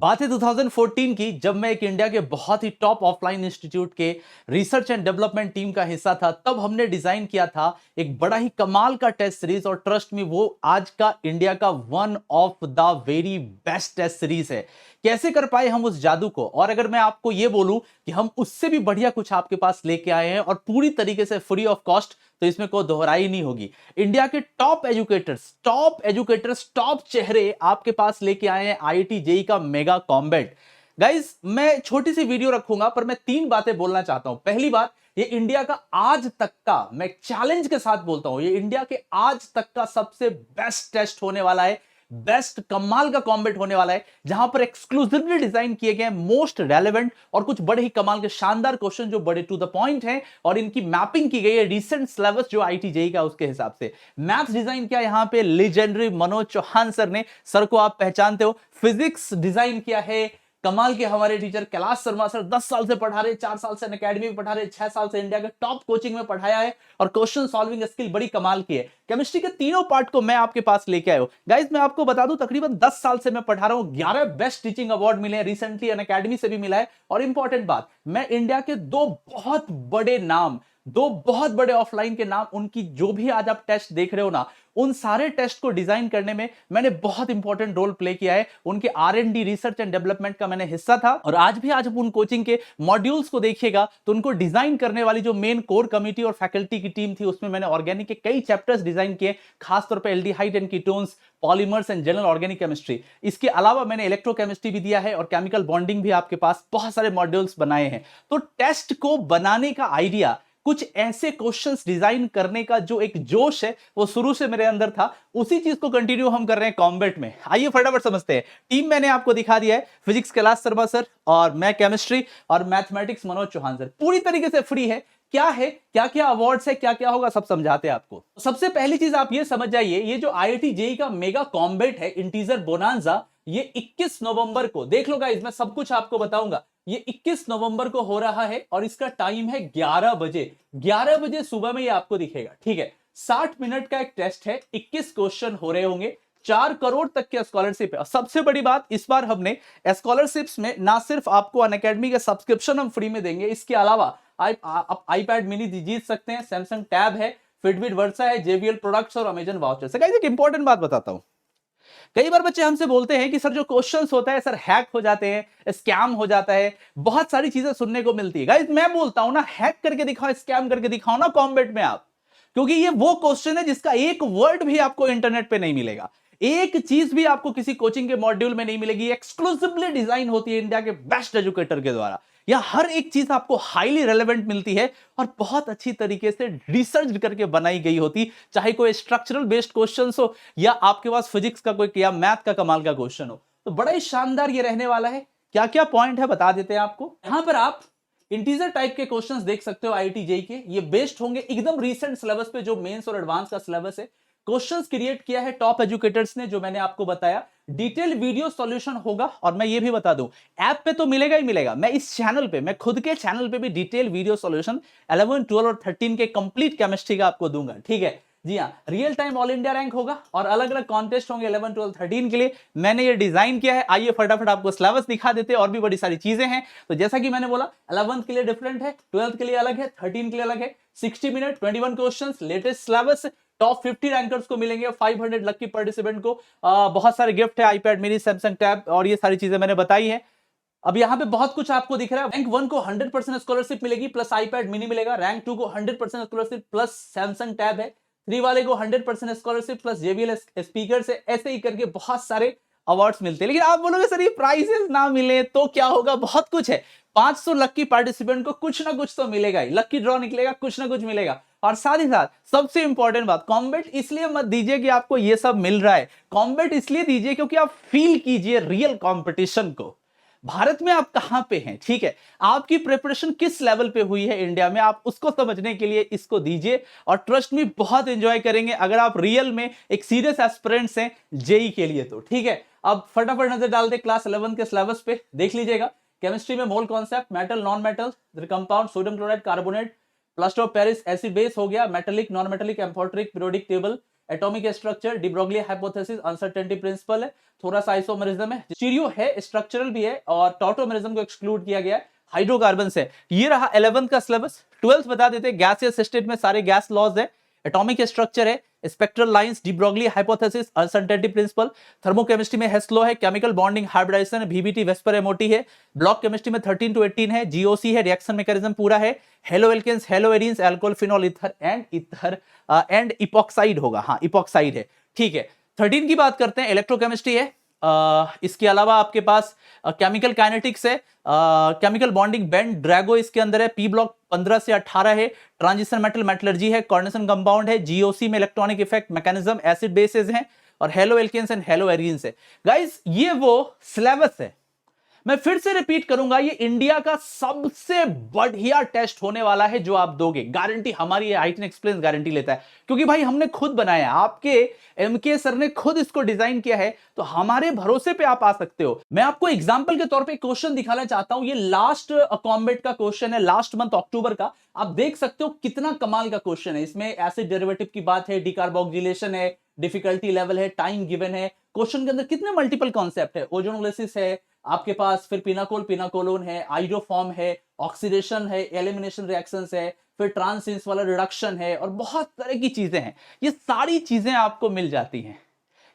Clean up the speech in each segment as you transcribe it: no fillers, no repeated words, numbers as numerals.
बात है 2014 की, जब मैं एक इंडिया के बहुत ही टॉप ऑफलाइन इंस्टीट्यूट के रिसर्च एंड डेवलपमेंट टीम का हिस्सा था। तब हमने डिजाइन किया था एक बड़ा ही कमाल का टेस्ट सीरीज, और ट्रस्ट मी वो आज का इंडिया का one of the very best test series है। कैसे कर पाए हम उस जादू को, और अगर मैं आपको यह बोलूं कि हम उससे भी बढ़िया कुछ आपके पास लेके आए हैं और पूरी तरीके से फ्री ऑफ कॉस्ट, तो इसमें कोई दोहराई नहीं होगी। इंडिया के टॉप एजुकेटर्स टॉप चेहरे आपके पास लेके आए हैं आईआईटी जेईई का मेगा कॉम्बैट। गाइस, मैं छोटी सी वीडियो रखूंगा पर मैं 3 बातें बोलना चाहता हूं। पहली बात, ये इंडिया का आज तक का, मैं चैलेंज के साथ बोलता हूं, ये इंडिया के आज तक का सबसे बेस्ट टेस्ट होने वाला है, बेस्ट कमाल का कॉम्बैट होने वाला है, जहां पर एक्सक्लूसिवली डिजाइन किए गए मोस्ट रेलेवेंट और कुछ बड़े ही कमाल के शानदार क्वेश्चन जो बड़े टू द पॉइंट हैं, और इनकी मैपिंग की गई है रिसेंट सिलेबस जो आईआईटी जेईई का, उसके हिसाब से मैथ्स डिजाइन किया यहां पे लेजेंडरी मनोज चौहान सर ने। सर को आप पहचानते हो। फिजिक्स डिजाइन किया है कमाल के हमारे टीचर कैलाश शर्मा सर, 10 साल से पढ़ा रहे, 4 साल से अकेडमी में पढ़ा रहे, 6 साल से इंडिया के टॉप कोचिंग में पढ़ाया है, और क्वेश्चन सॉल्विंग स्किल बड़ी कमाल की है। केमिस्ट्री के तीनों पार्ट को मैं आपके पास लेके आया हूं। गाइस, मैं आपको बता दूं, तकरीबन 10 साल से मैं पढ़ा रहा हूं, 11 बेस्ट टीचिंग अवार्ड मिले हैं, रिसेंटली अकेडमी से भी मिला है। और इंपॉर्टेंट बात, मैं इंडिया के दो बहुत बड़े ऑफलाइन के नाम, उनकी जो भी आज आप टेस्ट देख रहे हो ना, उन सारे टेस्ट को डिजाइन करने में मैंने बहुत इंपॉर्टेंट रोल प्ले किया है। उनके R&D रिसर्च एंड डेवलपमेंट का मैंने हिस्सा था, और आज आप उन कोचिंग के मॉड्यूल्स को देखिएगा तो उनको डिजाइन करने वाली जो मेन कोर कमिटी और फैकल्टी की टीम थी, उसमें मैंने ऑर्गेनिक के कई चैप्टर्स डिजाइन किए, खासतौर पर aldehyde and ketones, polymers and general organic chemistry. इसके अलावा मैंने इलेक्ट्रोकेमिस्ट्री भी दिया है, और केमिकल बॉन्डिंग भी आपके पास बहुत सारे मॉड्यूल्स बनाए हैं। तो टेस्ट को बनाने का आइडिया, कुछ ऐसे क्वेश्चंस डिजाइन करने का जो एक जोश है, वो शुरू से मेरे अंदर था। उसी चीज को कंटिन्यू हम कर रहे हैं कॉम्बैट में। आइए फटाफट समझते हैं। टीम मैंने आपको दिखा दिया है, फिजिक्स कैलाश शर्मा सर, और मैं केमिस्ट्री, और मैथमेटिक्स मनोज चौहान सर। पूरी तरीके से फ्री है। क्या है, क्या क्या अवार्ड्स है, क्या क्या होगा, सब समझाते हैं आपको। सबसे पहली चीज आप ये समझ जाइए, ये जो आईआईटी जेईई का मेगा कॉम्बैट है, इंटीजर बोनांजा, ये 21 नवंबर को, देख लो गाइस, मैं सब कुछ आपको बताऊंगा। ये 21 नवंबर को हो रहा है, और इसका टाइम है 11 बजे। 11 बजे सुबह में ये आपको दिखेगा, ठीक है। 60 मिनट का एक टेस्ट है, 21 क्वेश्चन हो रहे होंगे, 4 करोड़ तक की स्कॉलरशिप है। और सबसे बड़ी बात, इस बार हमने स्कॉलरशिप्स में ना सिर्फ आपको अनअकैडमी का सब्सक्रिप्शन हम फ्री में देंगे, इसके अलावा आप आईपैड मिनी जीत सकते हैं, सैमसंग टैब है, फिटबिट वर्सा है, JBL प्रोडक्ट्स और अमेजन वाउचर्स। गाइस, एक इंपॉर्टेंट बात बताता हूं। कई बार बच्चे हमसे बोलते हैं कि सर जो क्वेश्चंस होता है सर हैक हो जाते हैं, स्कैम हो जाता है, बहुत सारी चीजें सुनने को मिलती है। गाइस, मैं बोलता हूं ना, हैक करके दिखाओ, स्कैम करके दिखाओ ना कॉम्बैट में आप, क्योंकि ये वो क्वेश्चन है जिसका एक वर्ड भी आपको इंटरनेट पे नहीं मिलेगा, एक चीज भी आपको किसी कोचिंग के मॉड्यूल में नहीं मिलेगी। एक्सक्लूसिवली डिजाइन होती है इंडिया के बेस्ट एजुकेटर के द्वारा। यह हर एक चीज आपको हाईली रेलेवेंट मिलती है, और बहुत अच्छी तरीके से रिसर्च करके बनाई गई होती, चाहे कोई स्ट्रक्चरल बेस्ड क्वेश्चन हो, या आपके पास फिजिक्स का कोई या मैथ का कमाल का क्वेश्चन हो। तो बड़ा ही शानदार ये रहने वाला है। क्या क्या पॉइंट है बता देते हैं आपको। यहां पर आप इंटीजर टाइप के क्वेश्चंस देख सकते हो आईआईटी जेईई के। ये बेस्ड होंगे एकदम रीसेंट सिलेबस पे, जो मेंस और एडवांस का सिलेबस है। क्वेश्चंस क्रिएट किया है टॉप एजुकेटर्स ने, जो मैंने आपको बताया। डिटेल वीडियो सॉल्यूशन होगा, और मैं ये भी बता दूं, ऐप पे तो मिलेगा ही मिलेगा, मैं इस चैनल पे, मैं खुद के चैनल पे भी डिटेल वीडियो सॉल्यूशन 11, 12 और 13 के कंप्लीट केमिस्ट्री का आपको दूंगा, ठीक है जी हाँ। Real time all India rank होगा, और अलग अलग कॉन्टेस्ट होंगे 11, 12, 13 के लिए। मैंने ये डिजाइन किया है। आइए फटाफट आपको सिलेबस दिखा देते हैं, और भी बड़ी सारी चीजें हैं। तो जैसा कि मैंने बोला, 11th के लिए डिफरेंट है, 12th के लिए अलग है, 13 के लिए अलग है। 60 minute, 21 question, latest syllabus, top 50 rankers को मिलेंगे, 500 लकी पार्टिसिपेंट को बहुत सारे गिफ्ट है, आईपैड मिनी, सैमसंग टैब, और ये सारी चीजें मैंने बताई है। अब यहाँ पे बहुत कुछ आपको दिख रहा है। रैंक 1 को 100% स्कॉलरशिप मिलेगी, प्लस आईपैड मिनी मिलेगा। रैंक 2 को 100% स्कॉलरशिप प्लस सैमसंग टैब है। 3 वाले को 100% स्कॉलरशिप प्लस JBL स्पीकर से, ऐसे ही करके बहुत सारे अवार्ड्स मिलते हैं। लेकिन आप बोलोगे सर ये प्राइजेस ना मिले तो क्या होगा, बहुत कुछ है। 500 लकी पार्टिसिपेंट को कुछ ना कुछ तो मिलेगा ही, लकी ड्रॉ निकलेगा, कुछ ना कुछ मिलेगा। और साथ ही साथ सबसे इंपॉर्टेंट बात, कॉम्बैट इसलिए मत दीजिए कि आपको ये सब मिल रहा है, कॉम्बैट इसलिए दीजिए क्योंकि आप फील कीजिए रियल कंपटीशन को। भारत में आप कहां पे हैं, ठीक है, आपकी प्रिपरेशन किस लेवल पे हुई है इंडिया में, आप उसको समझने के लिए इसको दीजिए, और ट्रस्ट में बहुत एंजॉय करेंगे अगर आप रियल में एक सीरियस एस्पिरेंट्स हैं जेईई के लिए तो, ठीक है। अब फटाफट नजर डाल दे क्लास 11 के सिलेबस पे, देख लीजिएगा। केमिस्ट्री में mole concept, metal, non metal, compound, sodium chloride, carbonate, plaster of Paris, acid base हो गया, metallic, non metallic, amphoteric, periodic table, atomic structure, D Broglie hypothesis, uncertainty principal है, थोड़ा सा आइसोमेरिज्म है, स्टीरियो है, स्ट्रक्चरल भी है और टॉटोमेरिज्म को एक्सक्लूड किया गया है, हाइड्रोकार्बन से। ये रहा 11th का सिलेबस। 12th बता देते, गैसियस स्टेट में सारे गैस लॉज है, एटॉमिक स्ट्रक्चर है, spectral lines, de Broglie hypothesis, uncertainty principle, thermochemistry में हेस लॉ है, chemical bonding hybridisation, VBT VSEPR MOT है, ब्लॉक केमिस्ट्री में 13 to 18 है, जीओसी है, रिएक्शन मैकेनिज्म पूरा है, halo alkanes, halo arenes, alcohol, phenol, ether and epoxide होगा, हाँ इपॉक्साइड है, ठीक है। 13 की बात करते हैं, इलेक्ट्रोकेमिस्ट्री है, इसके अलावा आपके पास केमिकल काइनेटिक्स है, केमिकल बॉन्डिंग बेंड ड्रैगो इसके अंदर है, पी ब्लॉक 15 से 18 है, ट्रांजिशन मेटल मेटलर्जी है, कोऑर्डिनेशन कंपाउंड है, जीओसी में electronic effect mechanism, acid bases हैं और halo alkanes and halo arenes है। गाइस ये वो सिलेबस है। मैं फिर से रिपीट करूंगा, ये इंडिया का सबसे बढ़िया टेस्ट होने वाला है जो आप दोगे, गारंटी हमारी है, आई10 एक्सप्लेन गारंटी लेता है, क्योंकि भाई हमने खुद बनाया, आपके एमके सर ने खुद इसको डिजाइन किया है, तो हमारे भरोसे पे आप आ सकते हो। मैं आपको एग्जांपल के तौर पे क्वेश्चन दिखाना चाहता हूं, ये लास्ट कॉम्बेट का क्वेश्चन है, लास्ट मंथ अक्टूबर का। आप देख सकते हो कितना कमाल का क्वेश्चन है, इसमें एसिड डेरिवेटिव की बात है, डिकार्बोक्सिलेशन है, डिफिकल्टी लेवल है, टाइम गिवन है, क्वेश्चन के अंदर कितने मल्टीपल कॉन्सेप्ट है, ओजोनोलिसिस है आपके पास, फिर पिनाकोल पिनाकोलोन है, आइडोफॉर्म है, ऑक्सीडेशन है, एलिमिनेशन रिएक्शंस है, फिर ट्रांसिन्स वाला रिडक्शन है और बहुत तरह की चीजें हैं। ये सारी चीजें आपको मिल जाती हैं,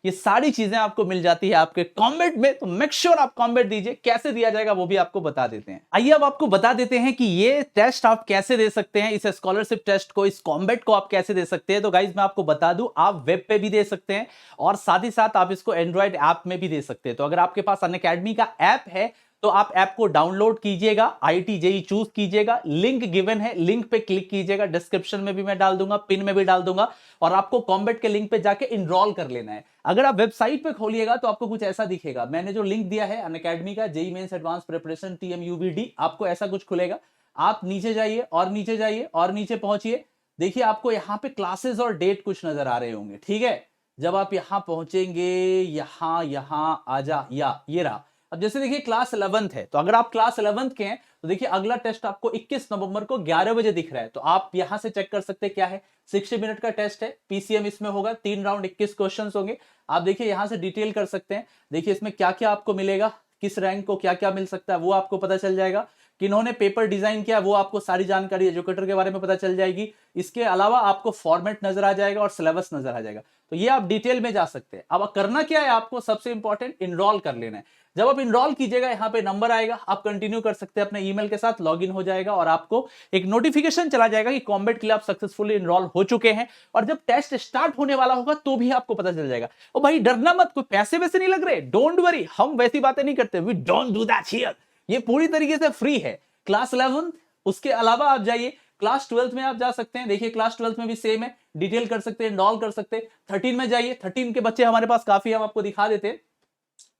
ये सारी चीजें आपको मिल जाती है आपके कॉम्बेट में, तो मेक श्योर आप कॉम्बेट दीजिए। कैसे दिया जाएगा वो भी आपको बता देते हैं। आइए अब आपको बता देते हैं कि ये टेस्ट आप कैसे दे सकते हैं, इस स्कॉलरशिप टेस्ट को, इस कॉम्बेट को आप कैसे दे सकते हैं। तो गाइज मैं आपको बता दूं, आप वेब पे भी दे सकते हैं और साथ ही साथ आप इसको एंड्रॉइड ऐप में भी दे सकते हैं। तो अगर आपके पास अनअकैडमी का ऐप है तो आप ऐप को डाउनलोड कीजिएगा, IIT JEE चूज कीजिएगा, लिंक गिवन है, लिंक पे क्लिक कीजिएगा, डिस्क्रिप्शन में भी मैं डाल दूंगा, पिन में भी डाल दूंगा, और आपको कॉम्बेट के लिंक पे जाके इनरोल कर लेना है। अगर आप वेबसाइट पे खोलिएगा तो आपको कुछ ऐसा दिखेगा, मैंने जो लिंक दिया है अनअकैडमी का, JEE Mains advance preparation TMUVD, आपको ऐसा कुछ खुलेगा। आप नीचे जाइए और नीचे जाइए और नीचे पहुंचिए, देखिए आपको यहाँ पे क्लासेस और डेट कुछ नजर आ रहे होंगे, ठीक है। जब आप यहाँ पहुंचेंगे, यहाँ आजा, ये रहा। अब जैसे देखिए क्लास 11th है, तो अगर आप क्लास 11th के हैं तो देखिए अगला टेस्ट आपको 21 नवंबर को 11 बजे दिख रहा है, तो आप यहां से चेक कर सकते हैं क्या है। 60 मिनट का टेस्ट है, PCM इसमें होगा, 3 राउंड 21 क्वेश्चन होंगे। आप देखिए यहां से डिटेल कर सकते हैं, देखिए इसमें क्या क्या आपको मिलेगा, किस रैंक को क्या क्या मिल सकता है वो आपको पता चल जाएगा, किन्होंने पेपर डिजाइन किया वो आपको सारी जानकारी एजुकेटर के बारे में पता चल जाएगी। इसके अलावा आपको फॉर्मेट नजर आ जाएगा और सिलेबस नजर आ जाएगा, तो ये आप डिटेल में जा सकते हैं। अब करना क्या है आपको, सबसे इंपॉर्टेंट इनरोल कर लेना है। जब आप इनरोल कीजिएगा यहाँ पे नंबर आएगा, आप कंटिन्यू कर सकते हैं, अपने ईमेल के साथ लॉगिन हो जाएगा और आपको एक नोटिफिकेशन चला जाएगा कि कॉम्बेट के लिए आप सक्सेसफुली इनरोल हो चुके हैं। और जब टेस्ट स्टार्ट होने वाला होगा तो भी आपको पता चल जाएगा। ओ भाई डरना मत, कोई पैसे वैसे नहीं लग रहे, डोंट वरी, हम वैसी बातें नहीं करते, we don't do that here. ये पूरी तरीके से फ्री है। क्लास 11, उसके अलावा आप जाइए क्लास 12 में आप जा सकते हैं, देखिए क्लास 12 में भी सेम है, डिटेल कर सकते हैं, इनरोल कर सकते हैं। 13 में जाइए, 13 के बच्चे हमारे पास काफी, हम आपको दिखा देते हैं।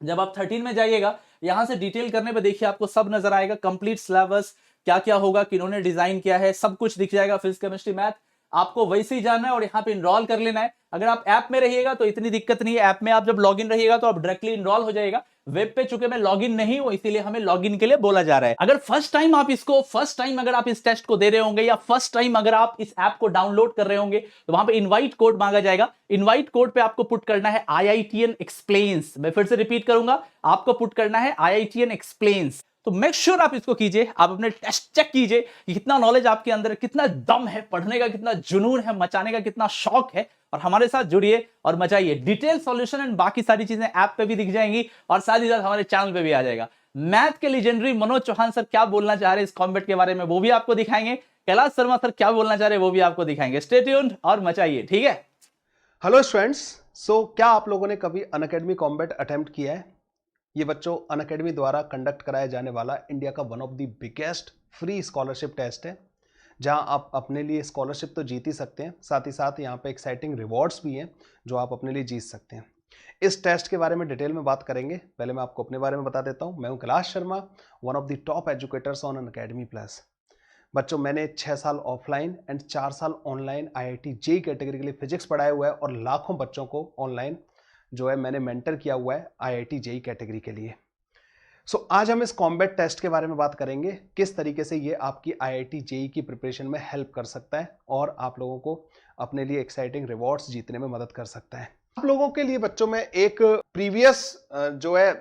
जब आप 13 में जाइएगा, यहां से डिटेल करने पे देखिए आपको सब नजर आएगा, कंप्लीट सिलेबस क्या क्या होगा, किन्होंने डिजाइन किया है, सब कुछ दिख जाएगा, फिजिक्स केमिस्ट्री मैथ, आपको वैसे ही जाना है और यहाँ पे इनरोल कर लेना है। अगर आप ऐप में रहिएगा तो इतनी दिक्कत नहीं है, ऐप में आप जब लॉगिन रहिएगा तो आप डायरेक्टली इनरोल हो जाएगा। वेब पे चूंकि मैं लॉगिन नहीं हूं इसीलिए हमें लॉगिन के लिए बोला जा रहा है। अगर फर्स्ट टाइम अगर आप इस टेस्ट को दे रहे होंगे या फर्स्ट टाइम अगर आप इस ऐप को डाउनलोड कर रहे होंगे तो वहां पे इनवाइट कोड मांगा जाएगा। इनवाइट कोड पे आपको पुट करना है IITN एक्सप्लेन्स। मैं फिर से रिपीट करूंगा, आपको पुट करना है IITN एक्सप्लेन्स। तो मेक श्योर आप इसको कीजिए, आप अपने टेस्ट चेक कीजिए कि कितना नॉलेज आपके अंदर, कितना दम है पढ़ने का, कितना जुनून है मचाने का, कितना शौक है, और हमारे साथ जुड़िए और मचाइए। डिटेल सॉल्यूशन एंड बाकी सारी चीजें ऐप पे भी दिख जाएंगी और साथ ही साथ हमारे चैनल पे भी आ जाएगा। मैथ के लेजेंडरी मनोज चौहान सर क्या बोलना चाह रहे हैं इस कॉम्बेट के बारे में वो भी आपको दिखाएंगे। कैलाश शर्मा सर क्या बोलना चाह रहे हैं वो भी आपको दिखाएंगे। स्टे ट्यून्ड और मचाइए, ठीक है। हेलो स्टूडेंट्स, क्या आप लोगों ने कभी अनअकैडमी कॉम्बेट अटेम्प्ट किया है? ये बच्चों अनअकैडमी द्वारा कंडक्ट कराया जाने वाला इंडिया का one of the biggest free scholarship test है, जहां आप अपने लिए स्कॉलरशिप तो जीत ही सकते हैं, साथ ही साथ यहाँ पे एक्साइटिंग रिवॉर्ड्स भी हैं जो आप अपने लिए जीत सकते हैं। इस टेस्ट के बारे में डिटेल में बात करेंगे। पहले मैं आपको अपने बारे में बता देता हूँ। मैं हूँ Kailash Sharma, one of the top educators on Unacademy plus. बच्चों मैंने 6 साल ऑफलाइन एंड 4 साल ऑनलाइन IIT JEE कैटेगरी के लिए फिजिक्स पढ़ाया हुआ है और लाखों बच्चों को ऑनलाइन जो है मैंने मेंटर किया हुआ है IIT JEE कैटेगरी के लिए। आज हम इस कॉम्बैट टेस्ट के बारे में बात करेंगे, किस तरीके से ये आपकी IIT JEE की प्रिपरेशन में हेल्प कर सकता है और आप लोगों को अपने लिए एक्साइटिंग रिवॉर्ड्स जीतने में मदद कर सकता है। आप लोगों के लिए बच्चों में एक प्रीवियस जो है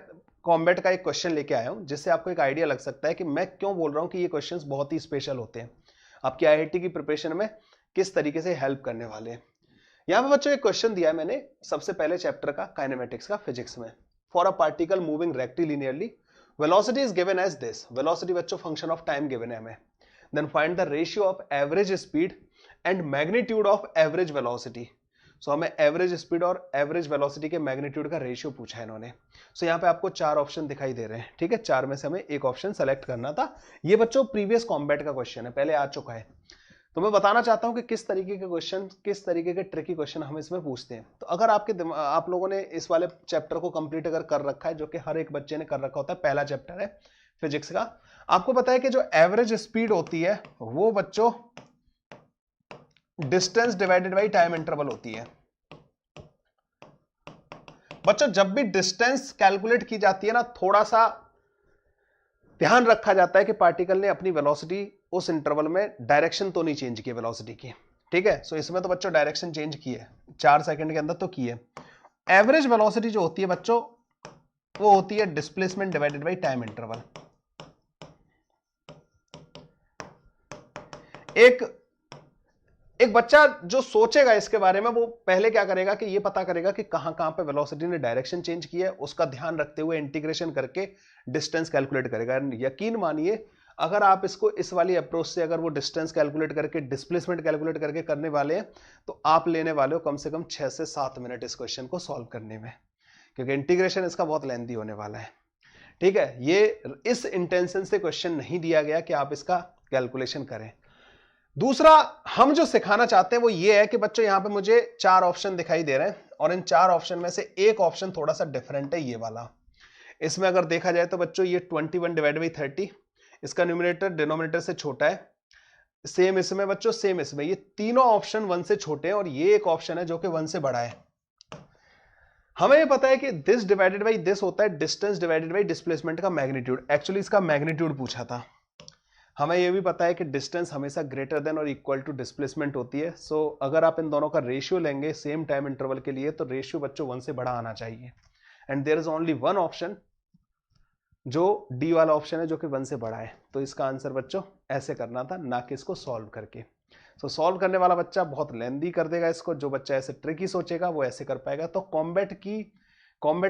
कॉम्बैट का एक क्वेश्चन लेके आया हूं, जिससे आपको एक आइडिया लग सकता है कि मैं क्यों बोल रहा हूं कि ये क्वेश्चंस बहुत ही स्पेशल होते हैं, आपकी IIT की प्रिपरेशन में किस तरीके से हेल्प करने वाले हैं। यहां पे बच्चों एक क्वेश्चन दिया है मैंने सबसे पहले चैप्टर का, काइनेमेटिक्स का, फिजिक्स में। For a particle moving rectilinearly velocity is given as this. Velocity बच्चों फंक्शन ऑफ टाइम गिवन है हमें। Then find the ratio of average speed and magnitude of average velocity. So हमें average speed और average velocity के magnitude का ratio पूछा है इन्होंने। सो यहाँ पे आपको 4 ऑप्शन दिखाई दे रहे हैं, ठीक है। 4 में से हमें एक ऑप्शन सेलेक्ट करना था। ये बच्चों प्रीवियस कॉम्बैट का क्वेश्चन है, पहले आ चुका है। तो मैं बताना चाहता हूं कि किस तरीके के क्वेश्चन, किस तरीके के ट्रिकी क्वेश्चन हम इसमें पूछते हैं। तो अगर आप लोगों ने इस वाले चैप्टर को कंप्लीट अगर कर रखा है, जो कि हर एक बच्चे ने कर रखा होता है, पहला चैप्टर है फिजिक्स का, आपको पता है कि जो एवरेज स्पीड होती है वो बच्चों distance divided by time interval होती है। बच्चों जब भी डिस्टेंस कैलकुलेट की जाती है ना, थोड़ा सा ध्यान रखा जाता है कि पार्टिकल ने अपनी वेलोसिटी उस इंटरवल में डायरेक्शन तो नहीं चेंज की वेलोसिटी की, ठीक है। सो इसमें तो बच्चों डायरेक्शन चेंज की है 4 सेकंड के अंदर तो की है। एवरेज वेलोसिटी जो होती है बच्चों वो होती है displacement divided by time interval. एक बच्चा जो सोचेगा इसके बारे में, वो पहले क्या करेगा कि ये पता करेगा कि कहां कहां पे वेलोसिटी ने डायरेक्शन चेंज की है, उसका ध्यान रखते हुए इंटीग्रेशन करके डिस्टेंस कैलकुलेट करेगा। यकीन मानिए अगर आप इसको इस वाली अप्रोच से अगर वो डिस्टेंस कैलकुलेट करके, डिस्प्लेसमेंट कैलकुलेट करके करने वाले हैं, तो आप लेने वाले हो कम से कम 6 से 7 मिनट इस क्वेश्चन को सॉल्व करने में, क्योंकि इंटीग्रेशन इसका बहुत लेंथी होने वाला है, ठीक है। ये इस इंटेंशन से क्वेश्चन नहीं दिया गया कि आप इसका कैलकुलेशन करें। दूसरा हम जो सिखाना चाहते हैं वो ये है कि बच्चों यहां पे मुझे 4 ऑप्शन दिखाई दे रहे हैं, और इन 4 ऑप्शन में से एक ऑप्शन थोड़ा सा डिफरेंट है, ये वाला। इसमें अगर देखा जाए तो बच्चों ये 21 डिवाइड बाई 30, इसका न्यूमरेटर डिनोमिनेटर से छोटा है। सेम इसमें बच्चों, सेम इसमें, ये तीनों ऑप्शन 1 से छोटे हैं, और ये एक ऑप्शन है जो कि 1 से बड़ा है। हमें ये पता है कि दिस डिवाइडेड बाई दिस होता है डिस्टेंस डिवाइडेड बाई डिस्प्लेसमेंट का मैग्नीट्यूड। एक्चुअली इसका मैग्नीट्यूड पूछा था। हमें यह भी पता है कि डिस्टेंस हमेशा ग्रेटर देन और इक्वल टू डिस्प्लेसमेंट होती है। सो अगर आप इन दोनों का रेशियो लेंगे सेम टाइम इंटरवल के लिए, तो रेशियो बच्चों 1 से बड़ा आना चाहिए। And there is only one option जो डी वाला ऑप्शन है जो कि 1 से बड़ा है। तो इसका आंसर बच्चों ऐसे करना था, ना कि इसको सॉल्व करके। सो सॉल्व करने वाला बच्चा बहुत लेंदी कर देगा इसको, जो बच्चा ऐसे ट्रिकी सोचेगा वो ऐसे कर पाएगा। तो कॉम्बैट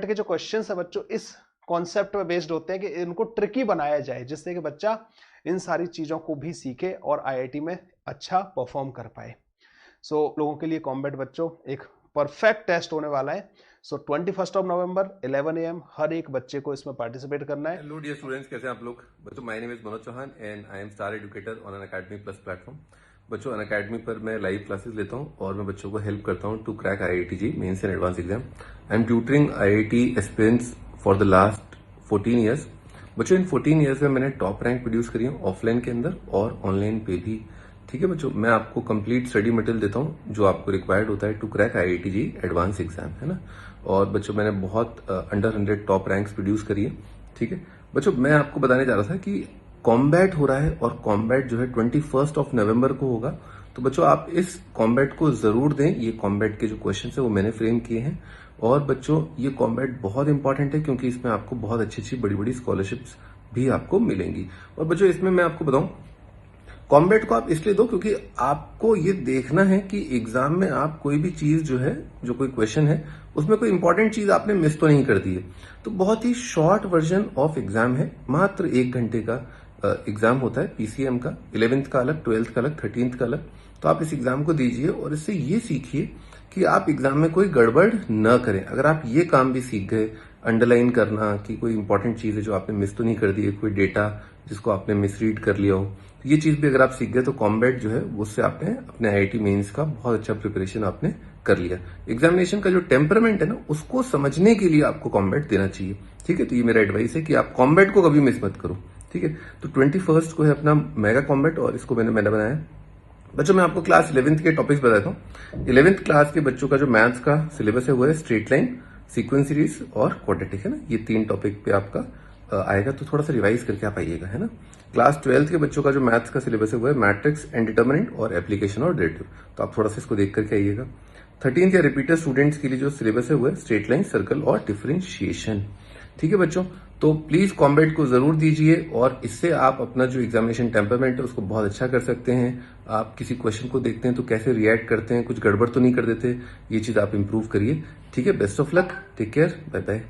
के जो क्वेश्चन है बच्चों इस कॉन्सेप्ट में बेस्ड होते हैं कि इनको ट्रिकी बनाया जाए, जिससे कि बच्चा इन सारी चीजों को भी सीखे और IIT में अच्छा परफॉर्म कर पाए। सो लोगों के लिए कॉम्बैट बच्चों एक परफेक्ट टेस्ट होने वाला है। सो 21 नवंबर 11 AM हर एक बच्चे को इसमें पार्टिसिपेट करना है। हेलो डियर स्टूडेंट्स, कैसे हैं आप लोग? बच्चों my name is Manoj Chauhan and I am star educator on Unacademy plus platform. बच्चों अनअकैडमी पर मैं लाइव क्लासेस लेता हूं और मैं बच्चों को हेल्प करता हूं to crack IIT JEE Mains and advance exam. I am tutoring IIT aspirants for the last 14 years. बच्चों इन 14 ईयर्स में मैंने टॉप रैंक प्रोड्यूस करी है ऑफलाइन के अंदर और ऑनलाइन पे भी, ठीक है बच्चों। मैं आपको कंप्लीट स्टडी मटेरियल देता हूं जो आपको रिक्वायर्ड होता है to crack IIT JEE advance exam, है ना। और बच्चों मैंने बहुत अंडर 100 टॉप रैंक्स प्रोड्यूस करी है, ठीक है बच्चों। मैं आपको बताने जा रहा था कि कॉम्बैट हो रहा है और कॉम्बैट जो है 21 नवंबर को होगा। तो बच्चों आप इस कॉम्बैट को जरूर दें। ये कॉम्बैट के जो क्वेश्चन है वो मैंने फ्रेम किए हैं, और बच्चों ये कॉम्बैट बहुत इंपॉर्टेंट है क्योंकि इसमें आपको बहुत अच्छी अच्छी बड़ी बड़ी स्कॉलरशिप्स भी आपको मिलेंगी। और बच्चों इसमें मैं आपको बताऊं, कॉम्बैट को आप इसलिए दो क्योंकि आपको ये देखना है कि एग्जाम में आप कोई भी चीज जो है, जो कोई क्वेश्चन है उसमें कोई इंपॉर्टेंट चीज आपने मिस तो नहीं कर दी है। तो बहुत ही शॉर्ट वर्जन ऑफ एग्जाम है, मात्र 1 घंटे का एग्जाम होता है PCM का, 11th का अलग, 12th का अलग, 13th का अलग। तो आप इस एग्जाम को दीजिए और इससे ये सीखिए कि आप एग्जाम में कोई गड़बड़ न करें। अगर आप ये काम भी सीख गए, अंडरलाइन करना कि कोई इंपॉर्टेंट चीज है जो आपने मिस तो नहीं कर दी है, कोई डेटा जिसको आपने मिसरीड कर लिया हो, तो ये चीज भी अगर आप सीख गए तो कॉम्बैट जो है उससे आपने अपने IIT मेंस का बहुत अच्छा प्रिपरेशन आपने कर लिया। एग्जामिनेशन का जो टेम्परामेंट है ना उसको समझने के लिए आपको कॉम्बैट देना चाहिए, ठीक है। तो ये मेरा एडवाइस है कि आप कॉम्बैट को कभी मिस मत करो, ठीक है। तो 21 को है अपना मेगा कॉम्बैट और इसको मैंने बनाया। बच्चों मैं आपको क्लास 11th के टॉपिक्स बताता हूँ। 11th क्लास के बच्चों का जो मैथ्स का सिलेबस है वो है स्ट्रेट लाइन, सीक्वेंस सीरीज और क्वाड्रेटिक, है ना। ये 3 टॉपिक पे आपका आएगा तो थोड़ा सा रिवाइज करके आप आइएगा, है ना। क्लास 12th के बच्चों का जो मैथ्स का सिलेबस है वो है मैट्रिक्स एंड डिटर्मिनेंट और एप्लीकेशन और डेरिवेटिव, तो आप थोड़ा सा इसको देख करके आइएगा। 13th या रिपीटर स्टूडेंट्स के लिए जो सिलेबस है वो है स्ट्रेट लाइन, सर्कल और डिफरेंशिएशन। ठीक है बच्चों, तो प्लीज कॉम्बैट को जरूर दीजिए और इससे आप अपना जो एग्जामिनेशन टेम्परमेंट है उसको बहुत अच्छा कर सकते हैं। आप किसी क्वेश्चन को देखते हैं तो कैसे रिएक्ट करते हैं, कुछ गड़बड़ तो नहीं कर देते, ये चीज आप इंप्रूव करिए। ठीक है, best of luck, take care, bye bye.